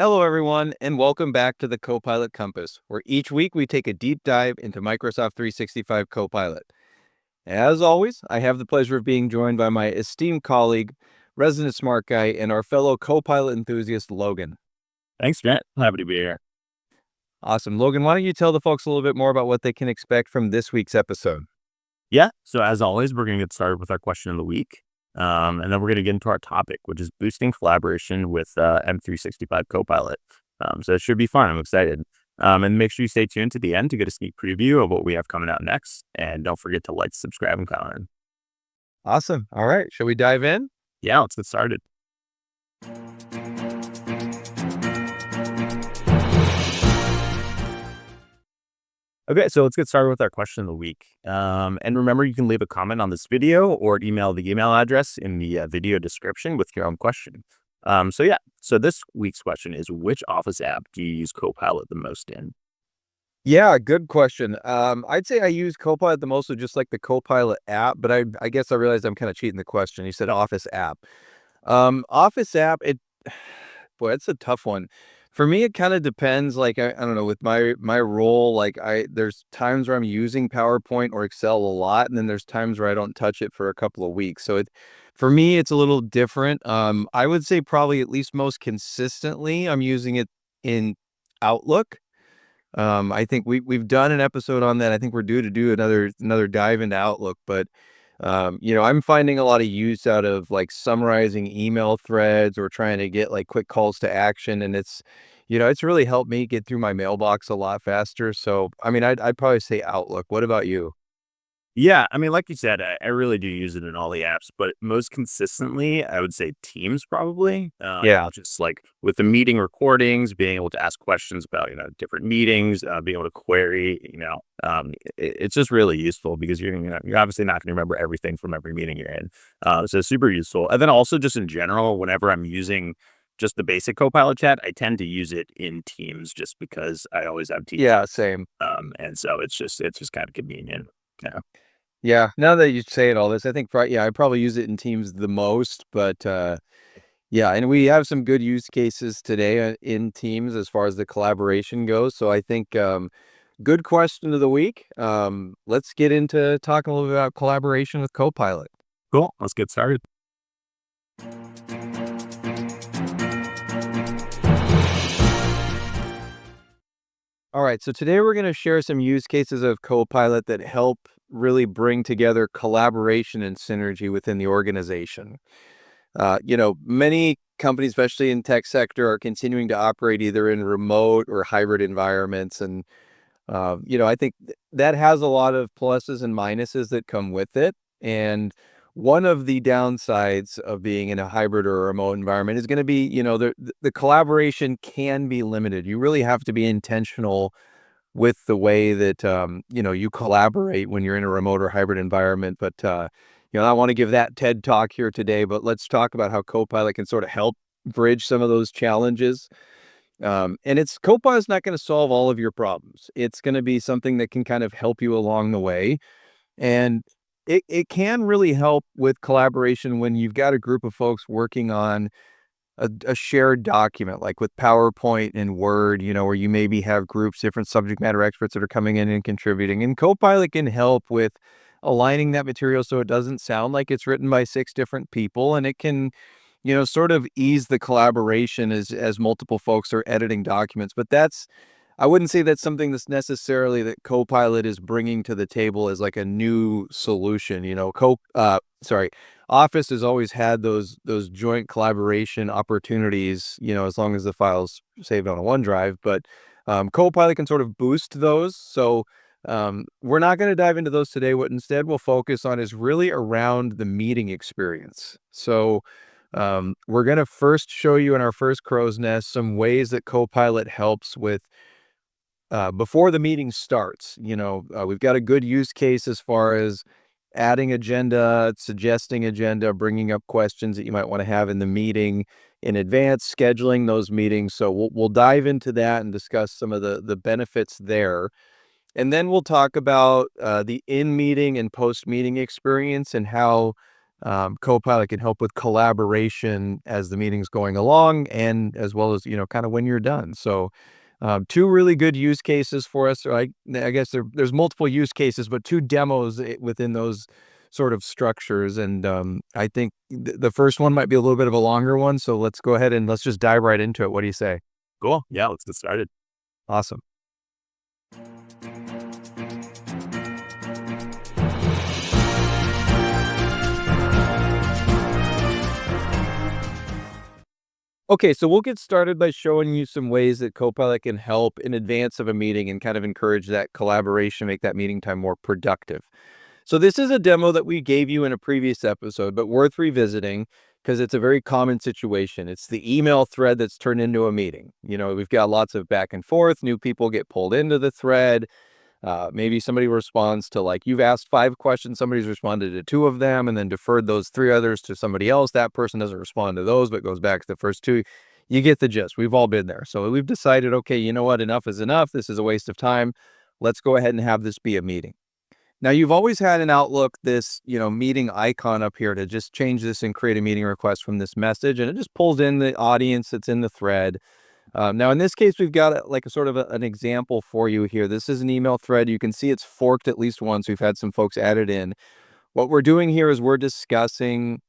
Hello, everyone, and welcome back to the Copilot Compass, where each week we take a deep dive into Microsoft 365 Copilot. As always, I have the pleasure of being joined by my esteemed colleague, resident smart guy, and our fellow Copilot enthusiast, Logan. Thanks, Matt. Happy to be here. Awesome. Logan, why don't you tell the folks a little bit more about what they can expect from this week's episode? Yeah. So as always, we're going to get started with our question of the week. And then we're going to get into our topic, which is boosting collaboration with M365 Copilot. So it should be fun. I'm excited. And make sure you stay tuned to the end to get a sneak preview of what we have coming out next. And don't forget to like, subscribe, and comment. Awesome. All right. Shall we dive in? Yeah, let's get started. Okay, so let's get started with our question of the week. And remember, you can leave a comment on this video or email the email address in the video description with your own question. So this week's question is, which Office app do you use Copilot the most in? Yeah, good question. I'd say I use Copilot the most with just like the Copilot app, but I guess I realized I'm kind of cheating the question. You said Office app. Office app, boy, it's a tough one. For me, it kind of depends. Like I don't know, with my role, there's times where I'm using PowerPoint or Excel a lot, and then there's times where I don't touch it for a couple of weeks. So for me, it's a little different. I would say probably at least most consistently, I'm using it in Outlook. I think we've done an episode on that. I think we're due to do another dive into Outlook, but I'm finding a lot of use out of like summarizing email threads or trying to get like quick calls to action, and it's really helped me get through my mailbox a lot faster. So, I mean, I'd probably say Outlook. What about you? Yeah, I mean, like you said, I really do use it in all the apps, but most consistently, I would say Teams probably. Yeah. Just like with the meeting recordings, being able to ask questions about different meetings, being able to query, it's just really useful because you're obviously not going to remember everything from every meeting you're in. So super useful, and then also just in general, whenever I'm using just the basic Copilot chat, I tend to use it in Teams just because I always have Teams. Yeah, same. And so it's just kind of convenient. Yeah. Yeah. Now that you say it all this, I think yeah, I probably use it in Teams the most, but yeah, and we have some good use cases today in Teams as far as the collaboration goes. So I think good question of the week. Let's get into talking a little bit about collaboration with Copilot. Cool. Let's get started. All right, so today we're going to share some use cases of Copilot that help really bring together collaboration and synergy within the organization. Many companies, especially in tech sector, are continuing to operate either in remote or hybrid environments, and I think that has a lot of pluses and minuses that come with it. And one of the downsides of being in a hybrid or a remote environment is going to be, the collaboration can be limited. You really have to be intentional with the way that, you collaborate when you're in a remote or hybrid environment. But, I want to give that TED talk here today, but let's talk about how Copilot can sort of help bridge some of those challenges. And Copilot's not going to solve all of your problems. It's going to be something that can kind of help you along the way. And it can really help with collaboration when you've got a group of folks working on a shared document, like with PowerPoint and Word, where you maybe have groups, different subject matter experts that are coming in and contributing. And Copilot can help with aligning that material so it doesn't sound like it's written by 6 different people, and it can sort of ease the collaboration as multiple folks are editing documents. But I wouldn't say that's something that's necessarily that Copilot is bringing to the table as like a new solution. Office has always had those joint collaboration opportunities, as long as the file's saved on a OneDrive. But Copilot can sort of boost those. So we're not going to dive into those today. What instead we'll focus on is really around the meeting experience. So we're going to first show you in our first crow's nest some ways that Copilot helps with before the meeting starts. We've got a good use case as far as adding agenda, suggesting agenda, bringing up questions that you might want to have in the meeting in advance, scheduling those meetings. So we'll dive into that and discuss some of the benefits there. And then we'll talk about the in-meeting and post-meeting experience and how Copilot can help with collaboration as the meeting's going along, and as well as, kind of when you're done. So, two really good use cases for us. I guess there's multiple use cases, but two demos within those sort of structures. And I think the first one might be a little bit of a longer one. So let's go ahead and let's just dive right into it. What do you say? Cool. Yeah, let's get started. Awesome. Okay, so we'll get started by showing you some ways that Copilot can help in advance of a meeting and kind of encourage that collaboration, make that meeting time more productive. So this is a demo that we gave you in a previous episode, but worth revisiting because it's a very common situation. It's the email thread that's turned into a meeting. We've got lots of back and forth, new people get pulled into the thread. Maybe somebody responds to, like, you've asked 5 questions, somebody's responded to 2 of them and then deferred those 3 others to somebody else. That person doesn't respond to those, but goes back to the first 2. You get the gist. We've all been there. So we've decided, okay, you know what? Enough is enough. This is a waste of time. Let's go ahead and have this be a meeting. Now, you've always had in Outlook this, meeting icon up here to just change this and create a meeting request from this message. And it just pulls in the audience that's in the thread. Now, in this case, we've got like a sort of an example for you here. This is an email thread. You can see it's forked at least once. We've had some folks added in. What we're doing here is we're discussing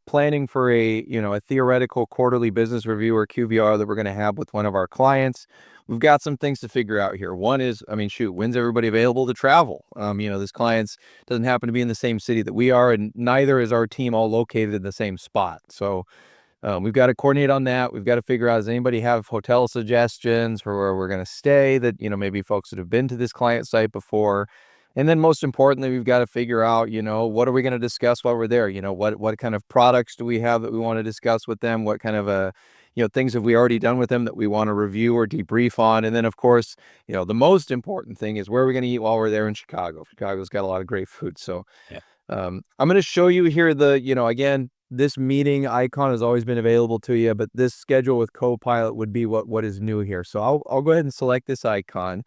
planning for a theoretical quarterly business review or QBR that we're going to have with one of our clients. We've got some things to figure out here. One is, when's everybody available to travel? This client's doesn't happen to be in the same city that we are, and neither is our team all located in the same spot. So we've got to coordinate on that. We've got to figure out, does anybody have hotel suggestions for where we're going to stay that, maybe folks that have been to this client site before. And then most importantly, we've got to figure out, what are we going to discuss while we're there? What kind of products do we have that we want to discuss with them? What kind of things have we already done with them that we want to review or debrief on? And then, of course, the most important thing is where are we going to eat while we're there in Chicago? Chicago's got a lot of great food. So Yeah. I'm going to show you here again, this meeting icon has always been available to you, but this schedule with Copilot would be what is new here. So I'll go ahead and select this icon.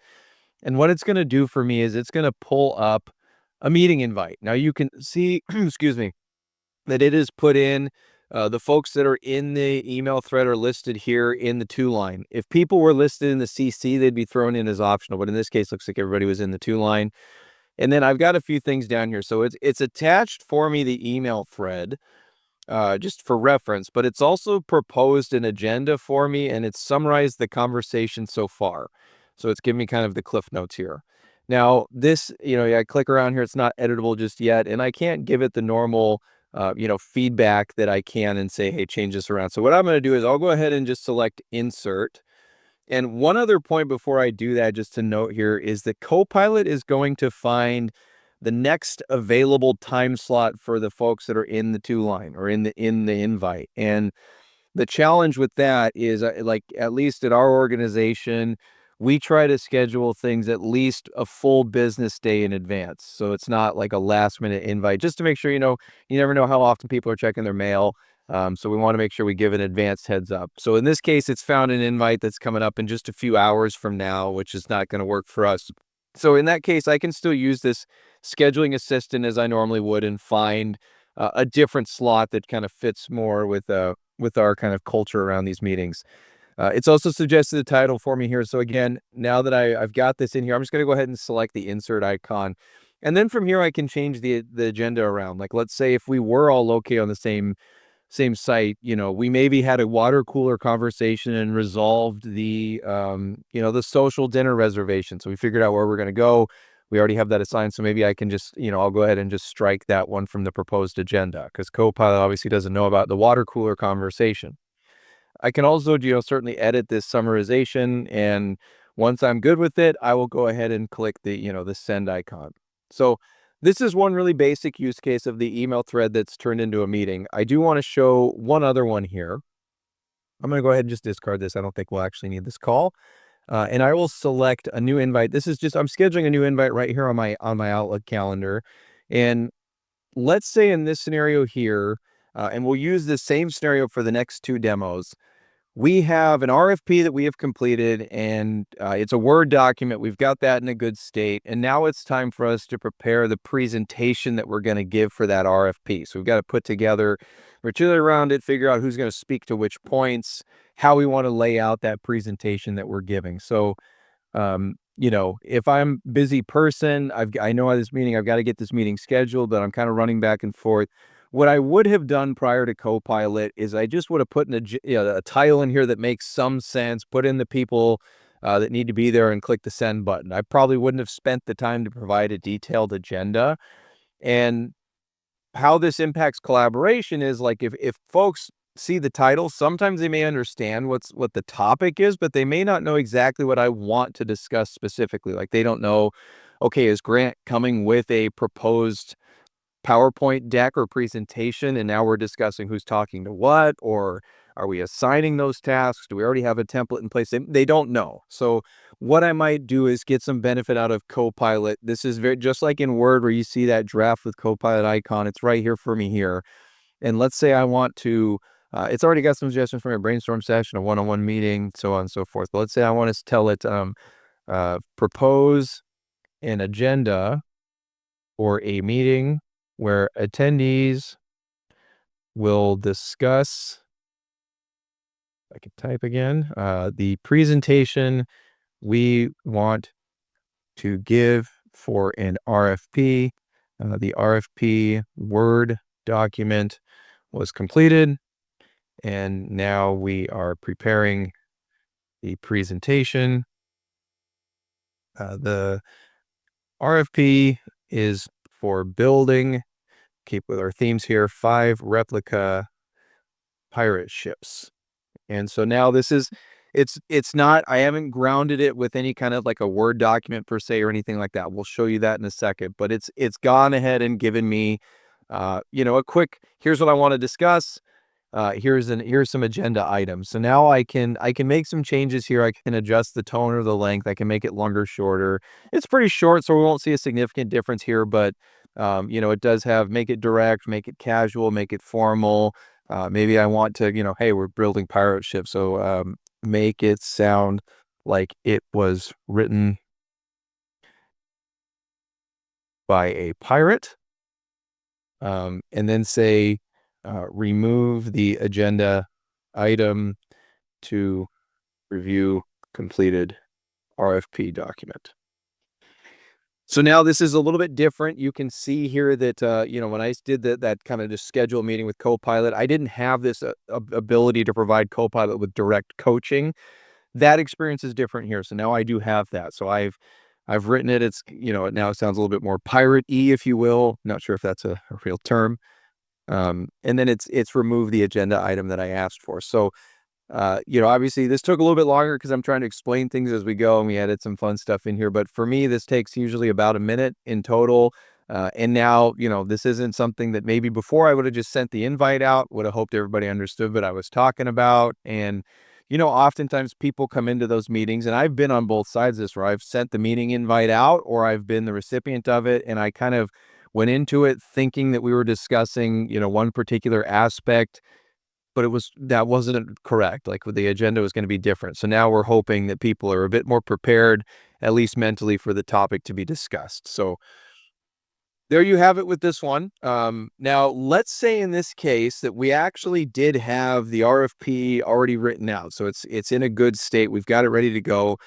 And what it's going to do for me is it's going to pull up a meeting invite. Now you can see, excuse me, that it is put in the folks that are in the email thread are listed here in the to line. If people were listed in the CC, they'd be thrown in as optional. But in this case, looks like everybody was in the to line. And then I've got a few things down here. So it's attached for me the email thread just for reference, but it's also proposed an agenda for me and it's summarized the conversation so far. So it's giving me kind of the cliff notes here. Now this, I click around here, it's not editable just yet, and I can't give it the normal, feedback that I can and say, hey, change this around. So what I'm going to do is I'll go ahead and just select insert. And one other point before I do that, just to note here, is that Copilot is going to find the next available time slot for the folks that are in the to line or in the invite. And the challenge with that is, like, at least at our organization, we try to schedule things at least a full business day in advance. So it's not like a last minute invite, just to make sure, you never know how often people are checking their mail. So we want to make sure we give an advanced heads up. So in this case, it's found an invite that's coming up in just a few hours from now, which is not going to work for us. So in that case, I can still use this scheduling assistant as I normally would and find a different slot that kind of fits more with our kind of culture around these meetings. It's also suggested the title for me here. So again, now that I've got this in here, I'm just going to go ahead and select the insert icon. And then from here, I can change the agenda around. Like, let's say if we were all located on the same site, we maybe had a water cooler conversation and resolved the social dinner reservation. So we figured out where we're going to go. We already have that assigned. So maybe I can just, I'll go ahead and just strike that one from the proposed agenda because Copilot obviously doesn't know about the water cooler conversation. I can also, certainly edit this summarization. And once I'm good with it, I will go ahead and click the send icon. So this is one really basic use case of the email thread that's turned into a meeting. I do want to show one other one here. I'm going to go ahead and just discard this. I don't think we'll actually need this call. And I will select a new invite. This is just, I'm scheduling a new invite right here on my Outlook calendar. And let's say in this scenario here, and we'll use the same scenario for the next 2 demos. we have an RFP that we have completed, and it's a Word document. We've got that in a good state. And now it's time for us to prepare the presentation that we're going to give for that RFP. So we've got to put together material around it, figure out who's going to speak to which points, how we want to lay out that presentation that we're giving. So if I'm a busy person, I know at this meeting, I've got to get this meeting scheduled, but I'm kind of running back and forth. What I would have done prior to Copilot is I just would have put in a title in here that makes some sense, put in the people that need to be there and click the send button. I probably wouldn't have spent the time to provide a detailed agenda. And how this impacts collaboration is like if folks see the title, sometimes they may understand what the topic is, but they may not know exactly what I want to discuss specifically. Like they don't know, okay, is Grant coming with a proposed PowerPoint deck or presentation, and now we're discussing who's talking to what, or are we assigning those tasks? Do we already have a template in place? They don't know. So what I might do is get some benefit out of Copilot. This is very just like in Word where you see that draft with Copilot icon. It's right here for me here. And let's say I want to, it's already got some suggestions for a brainstorm session, a one-on-one meeting, so on and so forth. But let's say I want to tell it, propose an agenda for a meeting where attendees will discuss, I can type again, the presentation we want to give for an RFP. The RFP Word document was completed, and now we are preparing the presentation. The RFP is for building, keep with our themes here, 5 replica pirate ships. And so now this is, it's not, I haven't grounded it with any kind of like a Word document per se or anything like that. We'll show you that in a second, but it's gone ahead and given me, a quick, here's what I want to discuss. Here's some agenda items. So now I can make some changes here. I can adjust the tone or the length. I can make it longer, shorter. It's pretty short, so we won't see a significant difference here, but it does have, make it direct, make it casual, make it formal. Maybe I want to, hey, we're building pirate ships, so make it sound like it was written by a pirate. And then say, remove the agenda item to review completed RFP document. So now this is a little bit different. You can see here that, when I did that kind of just schedule meeting with Copilot, I didn't have this ability to provide Copilot with direct coaching. That experience is different here. So now I do have that. So I've written it. It's, it now sounds a little bit more pirate-y, if you will. Not sure if that's a real term. And then it's removed the agenda item that I asked for. So obviously this took a little bit longer because I'm trying to explain things as we go, and we added some fun stuff in here. But for me, this takes usually about a minute in total. And now, this isn't something that maybe before I would have just sent the invite out, would have hoped everybody understood what I was talking about. And, oftentimes people come into those meetings, and I've been on both sides of this, where I've sent the meeting invite out or I've been the recipient of it. And I kind of went into it thinking that we were discussing, one particular aspect, but that wasn't correct. Like the agenda was going to be different. So now we're hoping that people are a bit more prepared, at least mentally, for the topic to be discussed. So there you have it with this one. Now let's say in this case that we actually did have the RFP already written out. So it's in a good state. We've got it ready to go.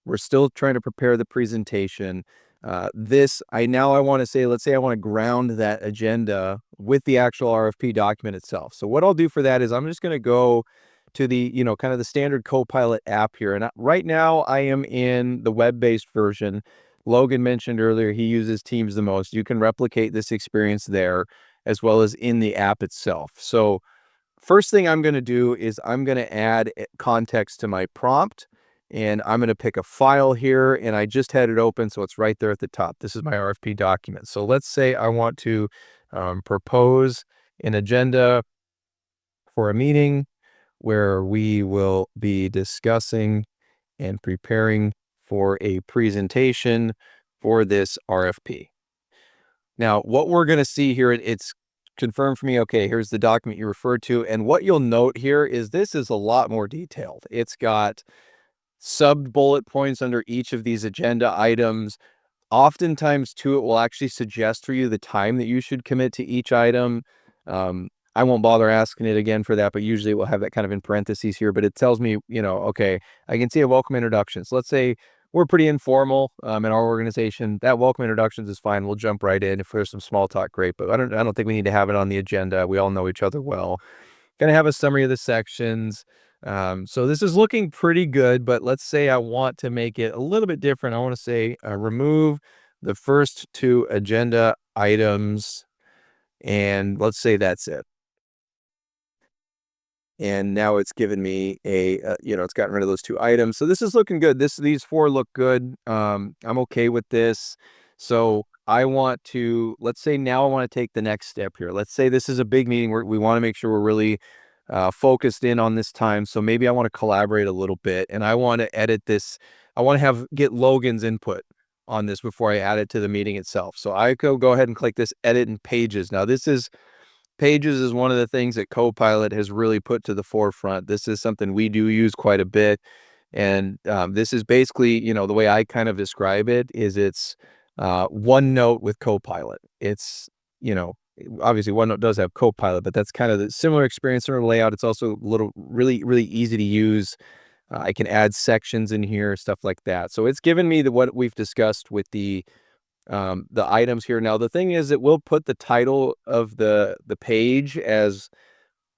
We're still trying to prepare the presentation. I want to say, let's say I want to ground that agenda with the actual RFP document itself. So what I'll do for that is I'm just going to go to the, kind of the standard Copilot app here. And right now I am in the web-based version. Logan mentioned earlier, he uses Teams the most. You can replicate this experience there as well as in the app itself. So first thing I'm going to do is I'm going to add context to my prompt, and I'm going to pick a file here, and I just had it open, so it's right there at the top. This is my RFP document. So let's say I want to propose an agenda for a meeting where we will be discussing and preparing for a presentation for this RFP. Now, what we're going to see here, it's confirm for me, okay, here's the document you referred to. And what you'll note here is this is a lot more detailed. It's got sub bullet points under each of these agenda items. Oftentimes, too, it will actually suggest for you the time that you should commit to each item. I won't bother asking it again for that, but usually we'll have that kind of in parentheses here. But it tells me, okay, I can see a welcome introduction. So let's say we're pretty informal in our organization. That welcome introductions is fine. We'll jump right in. If there's some small talk, great. But I don't think we need to have it on the agenda. We all know each other well. Gonna have a summary of the sections. So this is looking pretty good, but let's say I want to make it a little bit different. I want to say remove the first two agenda items, and let's say that's it. And now it's given me it's gotten rid of those two items. So this is looking good. These four look good. I'm okay with this. So let's say now I want to take the next step here. Let's say this is a big meeting where we want to make sure we're really focused in on this time. So maybe I want to collaborate a little bit and I want to edit this. I want to get Logan's input on this before I add it to the meeting itself. So I could go ahead and click this edit in Pages. Now Pages is one of the things that Copilot has really put to the forefront. This is something we do use quite a bit. And this is basically, the way I kind of describe it is it's OneNote with Copilot. It's, obviously OneNote does have Copilot, but that's kind of the similar experience or layout. It's also really, really easy to use. I can add sections in here, stuff like that. So it's given me what we've discussed with the items here. Now, the thing is, it will put the title of the page as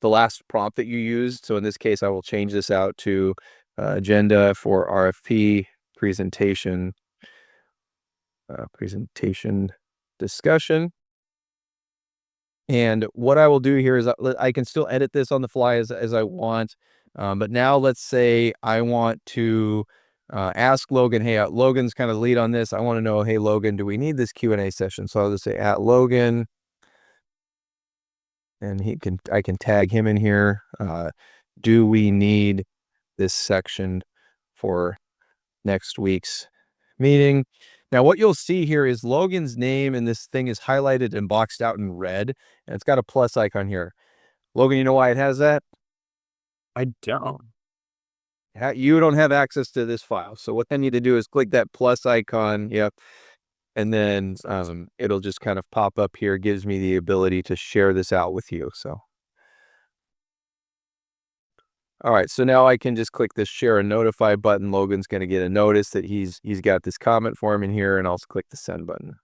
the last prompt that you used. So in this case, I will change this out to agenda for RFP presentation discussion. And what I will do here is I can still edit this on the fly as I want. But now let's say I want to ask Logan, hey, Logan's kind of the lead on this. I want to know, hey, Logan, do we need this Q&A session? So I'll just say at Logan, and I can tag him in here. Do we need this section for next week's meeting? Now, what you'll see here is Logan's name, and this thing is highlighted and boxed out in red, and it's got a plus icon here. Logan, you know why it has that? I don't. You don't have access to this file. So what I need to do is click that plus icon. Yep. And then it'll just kind of pop up here. It gives me the ability to share this out with you. So, all right. So now I can just click this share and notify button. Logan's going to get a notice that he's got this comment form in here, and I'll click the send button.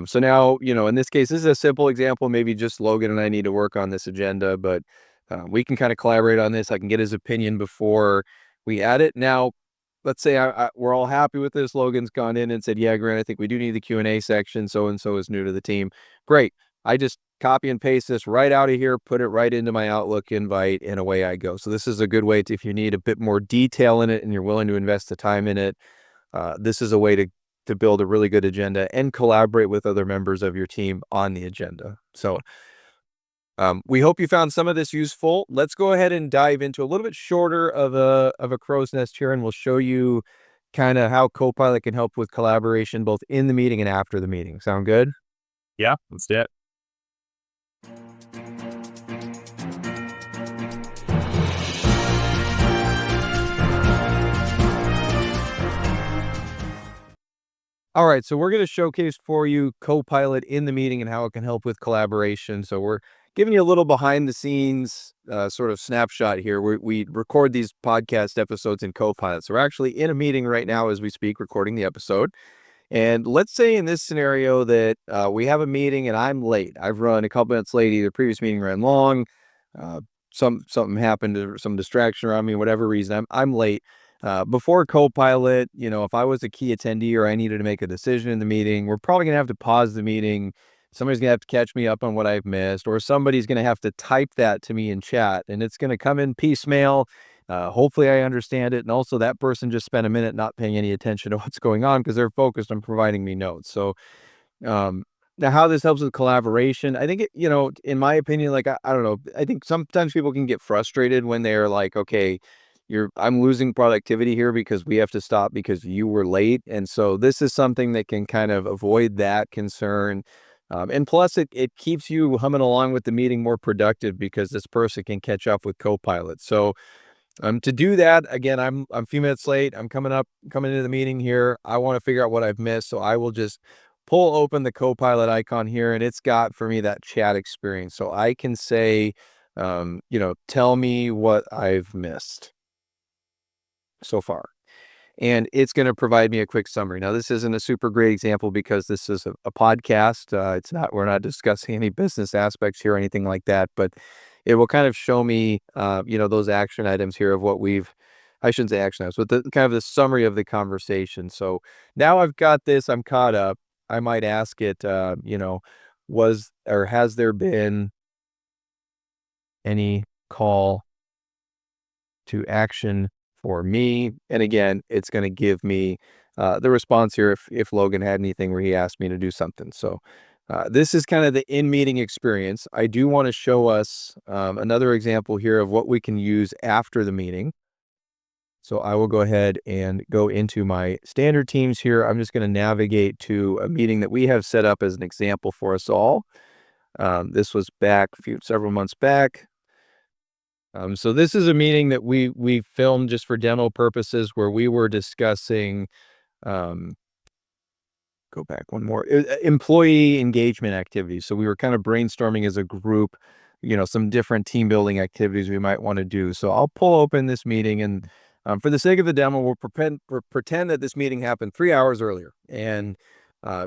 So now, in this case, this is a simple example. Maybe just Logan and I need to work on this agenda, but we can kind of collaborate on this. I can get his opinion before we add it. Now, let's say we're all happy with this. Logan's gone in and said, yeah, Grant, I think we do need the Q&A section. So-and-so is new to the team. Great. I just copy and paste this right out of here, put it right into my Outlook invite, and away I go. So this is a good way if you need a bit more detail in it and you're willing to invest the time in it. This is a way to build a really good agenda and collaborate with other members of your team on the agenda. So we hope you found some of this useful. Let's go ahead and dive into a little bit shorter of a crow's nest here, and we'll show you kind of how Copilot can help with collaboration both in the meeting and after the meeting. Sound good? Yeah, let's do it. All right, so we're going to showcase for you Copilot in the meeting and how it can help with collaboration. So we're giving you a little behind the scenes sort of snapshot here. We record these podcast episodes in Copilot. So we're actually in a meeting right now as we speak, recording the episode. And let's say in this scenario that we have a meeting and I'm late. I've run a couple minutes late. Either previous meeting ran long, something happened, or some distraction around me, whatever reason. I'm late. Before Copilot, if I was a key attendee or I needed to make a decision in the meeting, we're probably gonna have to pause the meeting. Somebody's gonna have to catch me up on what I've missed, or somebody's gonna have to type that to me in chat, and it's gonna come in piecemeal. Hopefully I understand it. And also that person just spent a minute not paying any attention to what's going on because they're focused on providing me notes. So, now how this helps with collaboration, I think in my opinion, like, I don't know, I think sometimes people can get frustrated when they're like, okay, I'm losing productivity here because we have to stop because you were late. And so this is something that can kind of avoid that concern. And plus, it keeps you humming along with the meeting more productive because this person can catch up with Copilot. So to do that, again, I'm a few minutes late. I'm coming into the meeting here. I want to figure out what I've missed, so I will just pull open the Copilot icon here, and it's got for me that chat experience. So I can say, tell me what I've missed so far, and it's going to provide me a quick summary. Now, this isn't a super great example because this is a podcast. It's not, we're not discussing any business aspects here or anything like that, but it will kind of show me, those action items here of what I shouldn't say action items, but the kind of the summary of the conversation. So now I've got this, I'm caught up. I might ask it, was or has there been any call to action for me? And again, it's going to give me the response here if Logan had anything where he asked me to do something. So this is kind of the in-meeting experience. I do want to show us another example here of what we can use after the meeting. So I will go ahead and go into my standard teams here. I'm just going to navigate to a meeting that we have set up as an example for us all. This was back several months back. So this is a meeting that we filmed just for demo purposes where we were discussing, um, go back one more, employee engagement activities. So we were kind of brainstorming as a group, some different team building activities we might want to do. So I'll pull open this meeting and for the sake of the demo, we'll pretend that this meeting happened 3 hours earlier and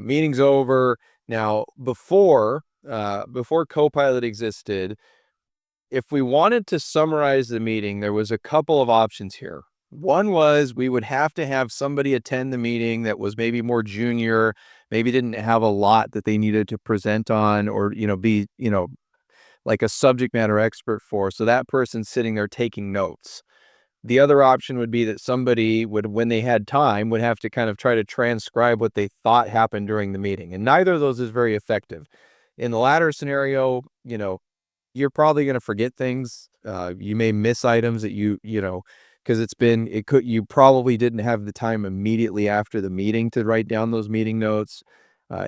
meeting's over. Now, before Copilot existed, if we wanted to summarize the meeting, there was a couple of options here. One was we would have to have somebody attend the meeting that was maybe more junior, maybe didn't have a lot that they needed to present on or, be, like a subject matter expert for. So that person's sitting there taking notes. The other option would be that somebody would, when they had time, would have to kind of try to transcribe what they thought happened during the meeting. And neither of those is very effective. In the latter scenario, you're probably going to forget things. You may miss items that because you probably didn't have the time immediately after the meeting to write down those meeting notes.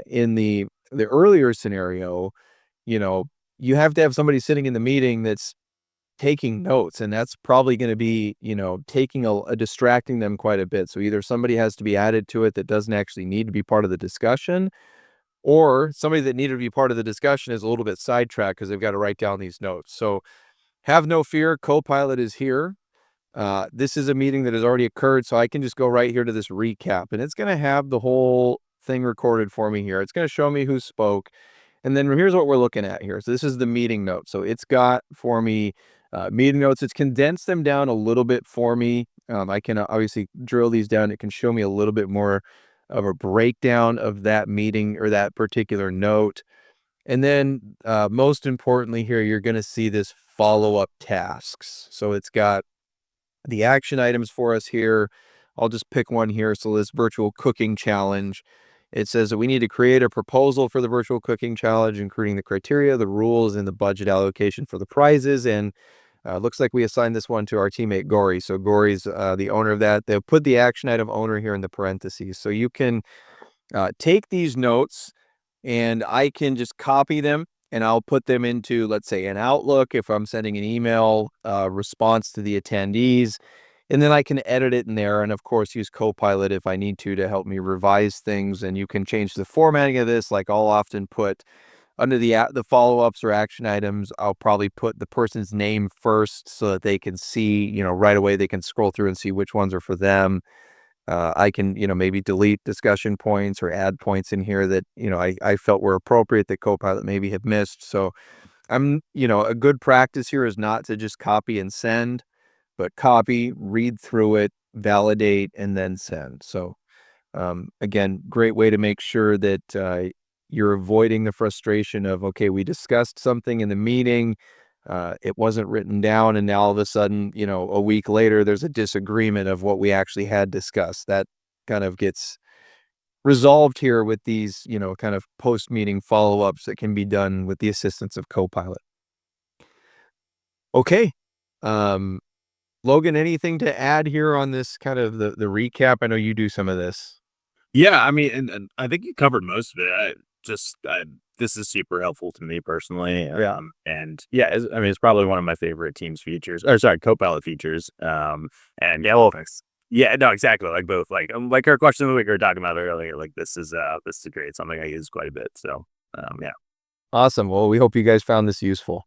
In the earlier scenario, you know, you have to have somebody sitting in the meeting that's taking notes, and that's probably going to be, taking a distracting them quite a bit. So either somebody has to be added to it that doesn't actually need to be part of the discussion, or somebody that needed to be part of the discussion is a little bit sidetracked because they've got to write down these notes. So have no fear, Copilot is here. This is a meeting that has already occurred, so I can just go right here to this recap, and it's going to have the whole thing recorded for me here. It's going to show me who spoke, and then here's what we're looking at here. So this is the meeting notes. So it's got for me meeting notes. It's condensed them down a little bit for me. I can obviously drill these down. It can show me a little bit more of a breakdown of that meeting or that particular note. And then most importantly here, you're going to see this follow-up tasks. So it's got the action items for us here. I'll just pick one here. So this virtual cooking challenge, it says that we need to create a proposal for the virtual cooking challenge, including the criteria, the rules, and the budget allocation for the prizes. And looks like we assigned this one to our teammate Gory. So Gory's the owner of that. They'll put the action item owner here in the parentheses. So you can take these notes and I can just copy them and I'll put them into, let's say, an Outlook if I'm sending an email response to the attendees. And then I can edit it in there and, of course, use Copilot if I need to help me revise things. And you can change the formatting of this. Like I'll often put under the follow-ups or action items, I'll probably put the person's name first so that they can see, right away they can scroll through and see which ones are for them. I can, maybe delete discussion points or add points in here that, I felt were appropriate that Copilot maybe have missed. So a good practice here is not to just copy and send, but copy, read through it, validate, and then send. So again, great way to make sure that you're avoiding the frustration of, okay, we discussed something in the meeting, it wasn't written down, and now all of a sudden, a week later, there's a disagreement of what we actually had discussed. That kind of gets resolved here with these, kind of post-meeting follow-ups that can be done with the assistance of Copilot. Okay. Um, Logan, anything to add here on this kind of the recap? I know you do some of this. Yeah, I mean, and I think you covered most of it. just this is super helpful to me personally. And yeah, I mean, it's probably one of my favorite Teams features, or sorry, Copilot features. And yeah, well, thanks. Yeah, no, exactly. Like both, like our question that we were talking about earlier. Like this is great. Something I use quite a bit. So yeah. Awesome. Well, we hope you guys found this useful.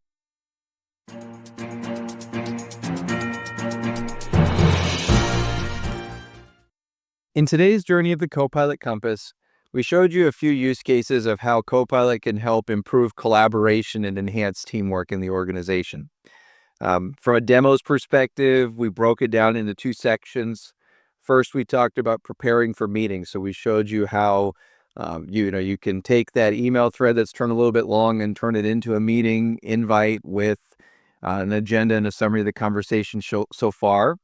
In today's journey of the Copilot Compass, we showed you a few use cases of how Copilot can help improve collaboration and enhance teamwork in the organization. From a demos perspective, we broke it down into two sections. First, we talked about preparing for meetings. So we showed you how you can take that email thread that's turned a little bit long and turn it into a meeting invite with an agenda and a summary of the conversation so far.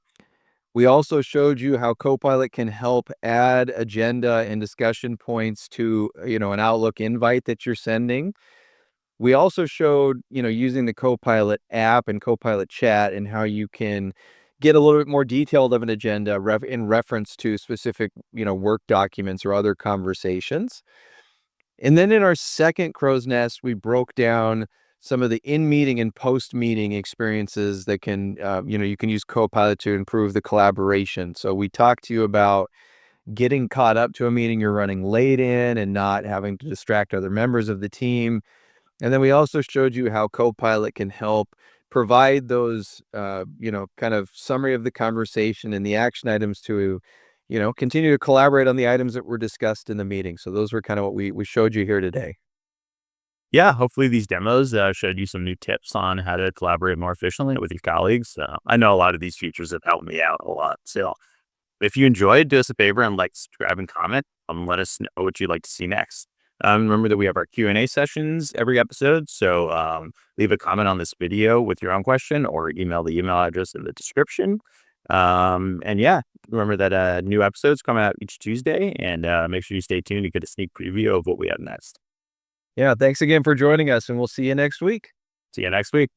We also showed you how Copilot can help add agenda and discussion points to, an Outlook invite that you're sending. We also showed, using the Copilot app and Copilot chat and how you can get a little bit more detailed of an agenda in reference to specific, work documents or other conversations. And then in our second crow's nest, we broke down some of the in-meeting and post-meeting experiences that you can use Copilot to improve the collaboration. So we talked to you about getting caught up to a meeting you're running late in and not having to distract other members of the team. And then we also showed you how Copilot can help provide those, kind of summary of the conversation and the action items to, continue to collaborate on the items that were discussed in the meeting. So those were kind of what we showed you here today. Yeah, hopefully these demos showed you some new tips on how to collaborate more efficiently with your colleagues. I know a lot of these features have helped me out a lot. So if you enjoyed, do us a favor and like, subscribe, and comment. Let us know what you'd like to see next. Remember that we have our Q&A sessions every episode. So leave a comment on this video with your own question or email the email address in the description. And yeah, remember that new episodes come out each Tuesday, and make sure you stay tuned to get a sneak preview of what we have next. Yeah, thanks again for joining us, and we'll see you next week. See you next week.